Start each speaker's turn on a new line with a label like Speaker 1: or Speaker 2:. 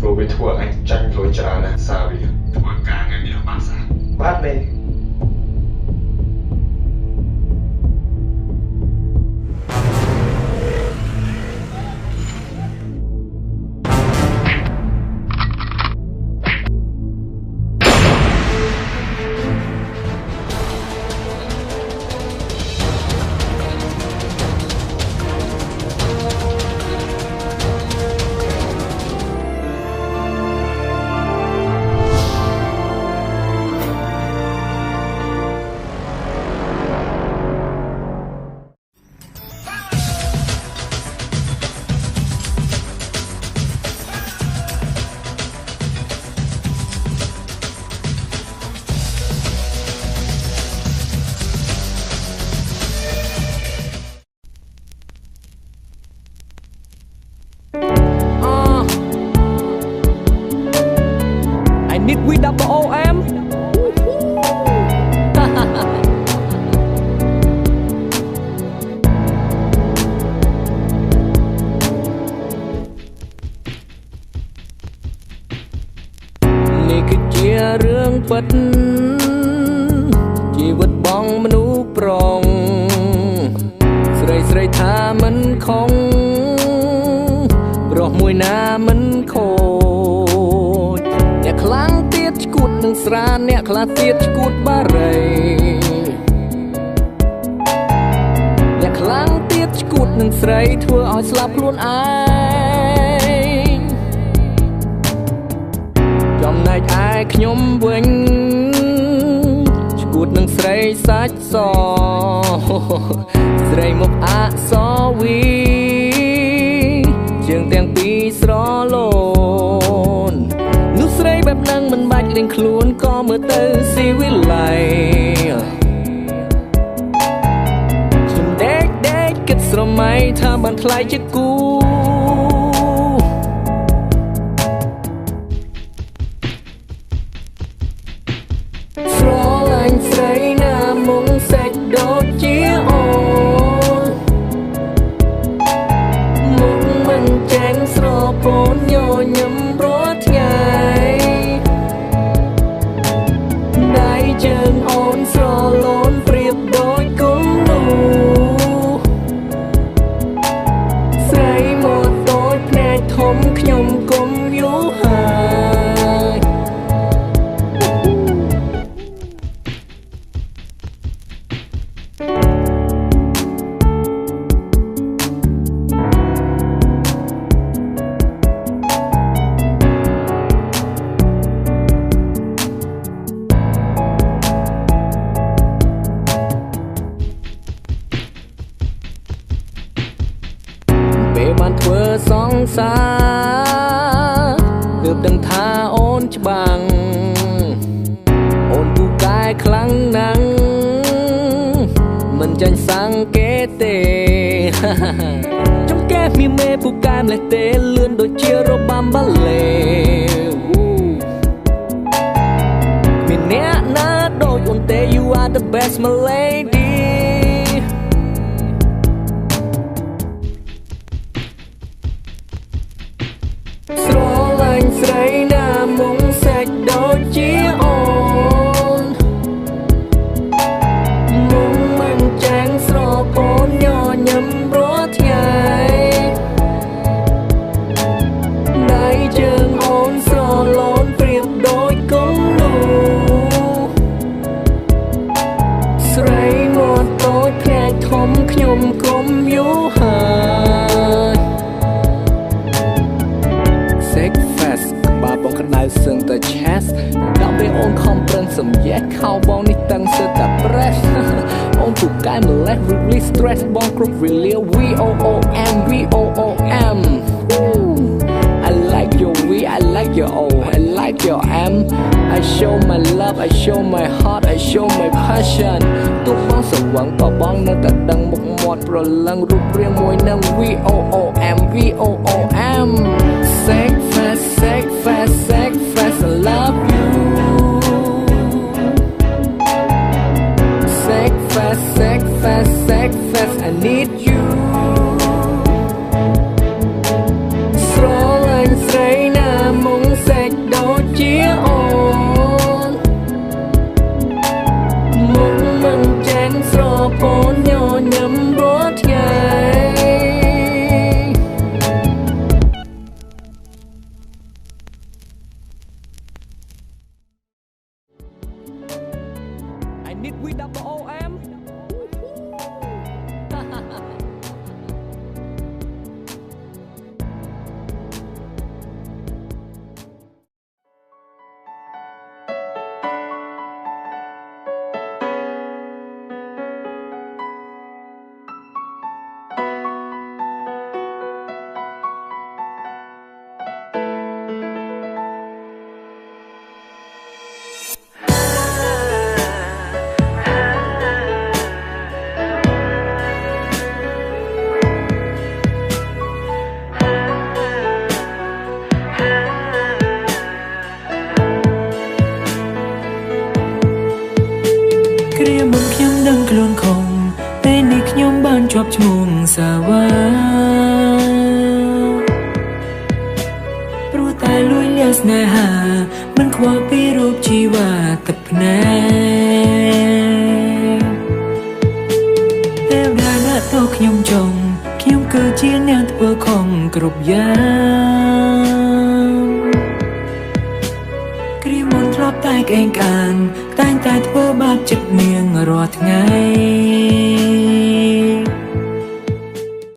Speaker 1: ព្រោះវាធ្វើអញចាញ់លុយច្រើនណាស់សារវាធ្វើការថ្ងៃនេះបានសាបាទមេ
Speaker 2: Need we double OM នេះគឺជារឿងពិតជីវិតបងមនុស្សប្រងស្រីស្រីថាមិនខុងប្រុសមួយណាមិនខូចអ្នកខ្លាំងទៀតឈួតនឹងស្រាអ្នកខ្លះទៀតឈួតបារីអ្នកខ្លាំងទៀតឈួតនឹងស្រីធ្វើឲ្យស្លាប់ខ្លួនឯងចំណែកឯខ្ញុំវិញឈួតនឹងស្រីសាច់សស្រីមកអសវីជើងទាំងពីរស្រលូននោះស្រីបែបហ្នឹងមិនបាច់លេងខ្លួនក៏មើលទៅស៊ីវិល័យខ្ញុំដេកគិតស្រមៃថាបានថ្លៃជាគូស្រឡាញ់ស្រីណាមុំសេចដូចជាអូនមុខមិនចាញ់ស្រពោនញញឹមរាល់ថ្ងៃដៃជើងអូនស្រលូនប្រៀបដូចគំនូស្រីមកតូចភ្នែកធំខ្ញុំគុំយូរហើយពេលបានធ្វើសង្សារទើបដឹងថាអូនច្បាំងអូនពូកែខ្លាំងណាស់មិនចាញ់សាំងគេទេចំកែមានមេពូកែម្លេះទេលឿនដូចជារបាំបាឡេមានអ្នកណាដូចអូនទេ You are the best my ladyស្រឡាញ់ស្រីណាមុំសេចដូចជាអូនមុំមិនចាញ់ស្រពោនញញឹមរាល់ថ្ងៃដៃជើងអូនស្រលូនប្រៀបដូចគំនូស្រីមកតូចភ្នែកធំខ្ញុំគុំយូរហើយ Sex fast បើបងក្តៅសឹងតែ chest ដល់ពេលអូនខំប្រឹងសំយេះខោបងនេះតឹងសឹកតែ press អូនពូកែម្លេះ really stress បងគ្រប់វេលា VOOM VOOM I like your V I like your O I like your M I show my love I show my heart I show my passion ទោះបងស្វឹងក៏បងនៅតែដឹងមុខមាត់ប្រលឹងរូបរាងមួយនឹង VOOM VOOM Sex fast sex fast sex fast I love you Sex fast sex fast sex fast I need you ស្រឡាញ់ស្រី
Speaker 3: ព្រោះតែលួចលាស្នេហាមិនខ្វល់ពីរូបជីវ៉ាទឹកភ្នែកទេវតាដាក់ទោសខ្ញុំចុងខ្ញុំគឺជាអ្នកធ្វើខុសគ្រប់យ៉ាងគ្រាមុនធ្លាប់តែក្អេងក្អាងតែងតែធ្វើបាបចិត្តនាងរាល់ថ្ងៃ